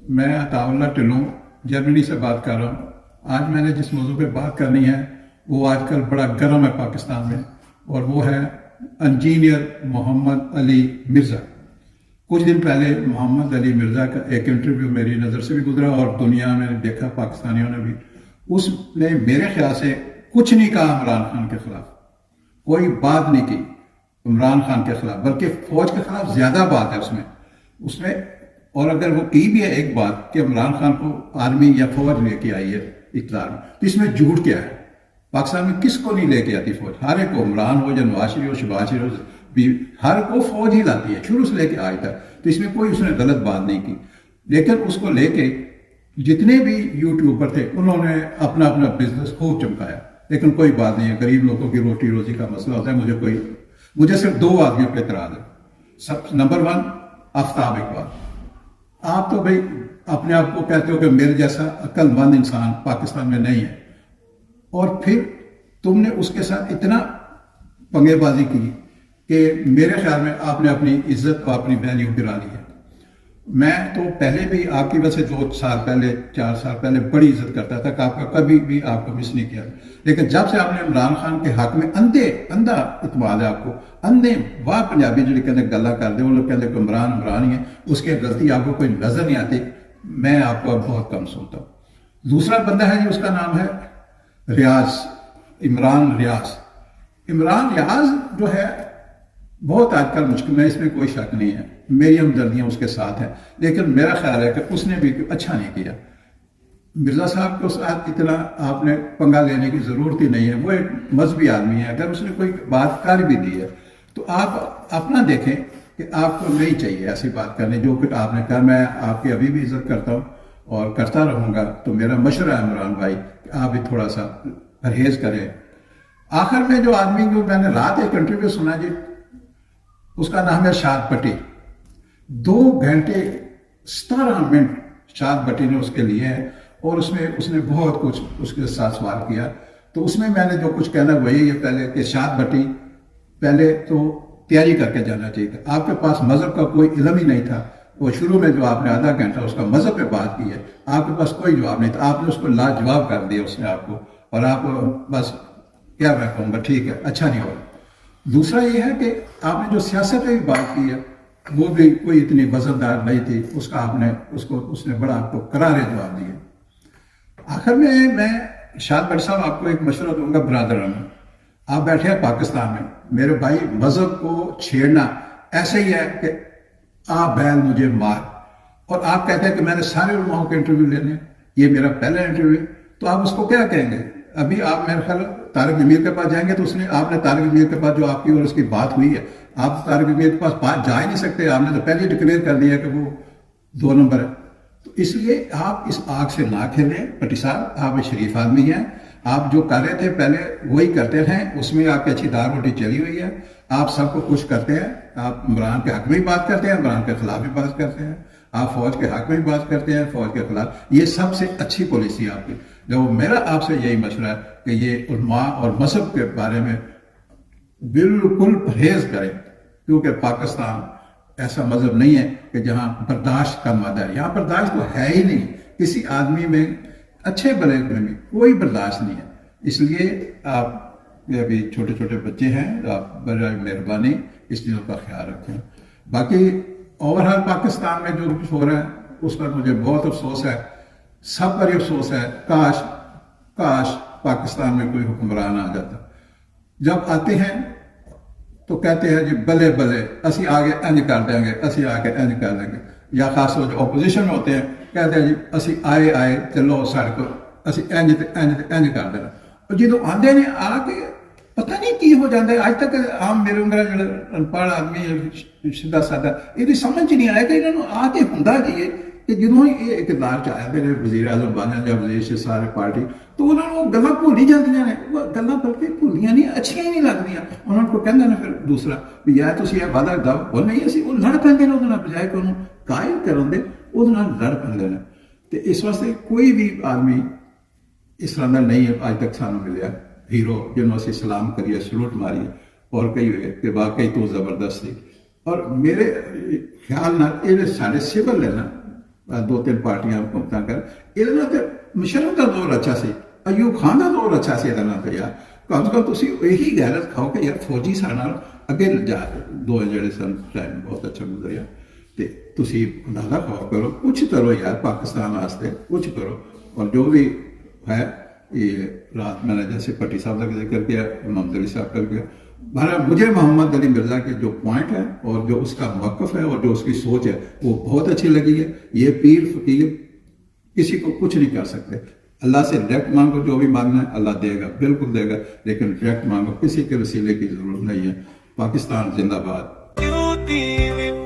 میں عطا اللہ ٹلوں جرمنی سے بات کر رہا ہوں۔ آج میں نے جس موضوع پہ بات کرنی ہے وہ آج کل بڑا گرم ہے پاکستان میں، اور وہ ہے انجینئر محمد علی مرزا۔ کچھ دن پہلے محمد علی مرزا کا ایک انٹرویو میری نظر سے بھی گزرا اور دنیا میں دیکھا، پاکستانیوں نے بھی۔ اس نے میرے خیال سے کچھ نہیں کہا عمران خان کے خلاف، کوئی بات نہیں کی عمران خان کے خلاف، بلکہ فوج کے خلاف زیادہ بات ہے اس میں۔ اور اگر وہ کی بھی ہے ایک بات کہ عمران خان کو آرمی یا فوج لے کے آئی ہے اقتدار میں، تو اس میں جھوٹ کیا ہے؟ پاکستان میں کس کو نہیں لے کے آتی فوج؟ ہر ایک کو، عمران ہو یا نواز شریف ہو، شہباز شریف بھی، ہر کو فوج ہی لاتی ہے شروع سے لے کے آج تک۔ تو اس میں کوئی اس نے غلط بات نہیں کی، لیکن اس کو لے کے جتنے بھی یوٹیوبر تھے انہوں نے اپنا اپنا بزنس خوب چمکایا، لیکن کوئی بات نہیں ہے۔ غریب لوگوں کی روٹی روزی کا مسئلہ ہوتا ہے۔ مجھے صرف دو آدمیوں پہ اعتراض ہے۔ نمبر 1 آفتاب اقبال۔ آپ تو بھائی اپنے آپ کو کہتے ہو کہ میرے جیسا عقل مند انسان پاکستان میں نہیں ہے، اور پھر تم نے اس کے ساتھ اتنا پنگے بازی کی کہ میرے خیال میں آپ نے اپنی عزت اور اپنی ویلیو گرا لی ہے۔ میں تو پہلے بھی آپ کی وجہ سے 2 سال پہلے 4 سال پہلے بڑی عزت کرتا تھا کہ آپ کا کبھی بھی آپ کو مس نہیں کیا، لیکن جب سے آپ نے عمران خان کے حق میں اندھا اعتماد ہے آپ کو، اندھے واہ پنجابی جو کہتے ہیں گلا کر دیں، وہ لوگ کہتے ہیں کہ عمران ہی ہے، اس کی غلطی آپ کو کوئی نظر نہیں آتی۔ میں آپ کو بہت کم سنتا ہوں۔ دوسرا بندہ ہے جی، اس کا نام ہے ریاض، عمران ریاض۔ عمران ریاض جو ہے بہت آج کل مشکل میں، اس میں کوئی شک نہیں ہے، میری ہمدردیاں اس کے ساتھ ہیں، لیکن میرا خیال ہے کہ اس نے بھی اچھا نہیں کیا۔ مرزا صاحب کو ساتھ اتنا آپ نے پنگا لینے کی ضرورت ہی نہیں ہے، وہ ایک مذہبی آدمی ہے، اگر اس نے کوئی بات کر بھی دی ہے تو آپ اپنا دیکھیں کہ آپ کو نہیں چاہیے ایسی بات کرنی جو کہ آپ نے کہا۔ میں آپ کی ابھی بھی عزت کرتا ہوں اور کرتا رہوں گا، تو میرا مشورہ ہے عمران بھائی کہ آپ بھی تھوڑا سا پرہیز کریں۔ آخر میں جو آدمی جو میں نے رات ایک انٹرویو سنا جی، اس کا نام ہے شاد بٹی۔ 2 گھنٹے 17 منٹ شاد بٹی نے اس کے لیے ہے، اور اس نے بہت کچھ اس کے ساتھ سوال کیا۔ تو اس میں نے جو کچھ کہنا وہی ہے پہلے کہ شاد بٹی پہلے تو تیاری کر کے جانا چاہیے تھا، آپ کے پاس مذہب کا کوئی علم ہی نہیں تھا۔ وہ شروع میں جو آپ نے آدھا گھنٹہ اس کا مذہب پہ بات کی ہے، آپ کے پاس کوئی جواب نہیں تھا، آپ نے اس کو لاجواب کر دیا اس نے آپ کو، اور آپ بس کیا میں کہوں گا، ٹھیک ہے اچھا نہیں ہوا۔ دوسرا یہ ہے کہ آپ نے جو سیاست پہ بھی بات کی ہے وہ بھی کوئی اتنی وزندار نہیں تھی، اس کا آپ نے اس نے بڑا آپ کو کرارے جواب دیے۔ آخر میں شاد بٹ صاحب آپ کو ایک مشورہ دوں گا برادرانہ، آپ بیٹھے ہیں پاکستان میں، میرے بھائی مذہب کو چھیڑنا ایسے ہی ہے کہ آپ بیل مجھے مار، اور آپ کہتے ہیں کہ میں نے سارے علماء کے انٹرویو لینے، یہ میرا پہلا انٹرویو، تو آپ اس کو کیا کہیں گے؟ ابھی آپ میرے خیال طارق امیر کے پاس جائیں گے تو آپ نے طارق امیر کے پاس جو آپ کی اور اس کی بات ہوئی ہے، آپ طارق امیر کے پاس جا ہی نہیں سکتے، آپ نے تو پہلے ڈکلیئر کر دیا کہ وہ 2 نمبر ہے۔ تو اس لیے آپ اس آگ سے نہ کھیلیں پٹی صاحب، آپ ایک شریف آدمی ہیں، آپ جو کر رہے تھے پہلے وہی کرتے رہیں، اس میں آپ کی اچھی دال روٹی چلی ہوئی ہے، آپ سب کو خوش کرتے ہیں، آپ عمران کے حق میں بھی بات کرتے ہیں، عمران کے خلاف بھی بات کرتے ہیں، آپ فوج کے حق میں بھی بات کرتے ہیں، فوج کے خلاف، یہ سب سے اچھی پالیسی ہے آپ کی۔ جو میرا آپ سے یہی مشورہ ہے کہ یہ علماء اور مذہب کے بارے میں بالکل پرہیز کریں، کیونکہ پاکستان ایسا مذہب نہیں ہے کہ جہاں برداشت کا مادہ ہے، یہاں برداشت تو ہے ہی نہیں، کسی آدمی میں اچھے بڑے میں بھی کوئی برداشت نہیں ہے۔ اس لیے آپ ابھی چھوٹے چھوٹے بچے ہیں، آپ برائے مہربانی اس چیزوں کا خیال رکھیں۔ باقی اوورآل پاکستان میں جو کچھ ہو رہا ہے اس پر مجھے بہت افسوس ہے، سب پر افسوس ہے، کاش پاکستان میں کوئی حکمران آ جاتا۔ جب آتے ہیں تو کہتے ہیں جی بلے بلے اسی آگے انج کر دیں گے، اسی آگے انج کر دیں گے، یا خاص طور جو اپوزیشن ہوتے ہیں کہتے ہیں جی اسی آئے چلو سڑ کو اسی انج کر دینا، اور جدو آتے ہیں آ کے پتہ نہیں کی ہو جاتا ہے۔ اج تک عام میرے انگرا جو انپڑھ آدمی سیدھا سادہ یہ سمجھ نہیں آیا کہ انہوں آ کے ہوں جی کہ جدوں ہی یہ اقتدار چ آیا میرے وزیر اعظم بن یا وزیر سے سارے پارٹی، تو انہوں نے وہ گلاں بھول ہی جاندیاں نے، وہ گلاں بلکہ بھولیاں نہیں، اچھیاں ہی نہیں لگدیاں۔ انہوں کو کہندے نے پھر دوسرا بھی یا تسی یہ وعدہ دو، وہ نہیں اسی وہ لڑ پیندے نے، انہوں بجائے کہ انہوں قائل کرن دے وہ لڑ پیندے نے۔ تو اس واسطے کوئی بھی آدمی اس طرح کا نہیں ہے اج تک سانوں ملیا ہیرو جنہوں اسی سلام کریے، سلوٹ ماریے اور کئی ہوئے کہ واقعی تو زبردست تھی۔ اور میرے خیال نال یہ سارے سول ہے نا، دو تین پارٹیاں حکومتاں کر یہ تے مشرف کا دور اچھا سی، ایوب خان کا دور اچھا سی، تے یار کم سے کم تسی یہی غیرت کھاؤ کہ یار فوجی سارے نال اگے جا دو جڑے سن ٹائم بہت اچھا گزریا، تے تسی اندازہ کھاؤ کرو، کچھ کرو یار پاکستان واسطے کچھ کرو۔ اور جو بھی ہے یہ رات میں نے جیسے پٹی صاحب کا ذکر کیا، محمد علی صاحب کا کیا، بہرحال مجھے محمد علی مرزا کے جو پوائنٹ ہے اور جو اس کا موقف ہے اور جو اس کی سوچ ہے وہ بہت اچھی لگی ہے۔ یہ پیر فقیر کسی کو کچھ نہیں کر سکتے، اللہ سے ڈائریکٹ مانگو، جو بھی مانگنا ہے اللہ دے گا، بالکل دے گا، لیکن ڈائریکٹ مانگو، کسی کے وسیلے کی ضرورت نہیں ہے۔ پاکستان زندہ باد۔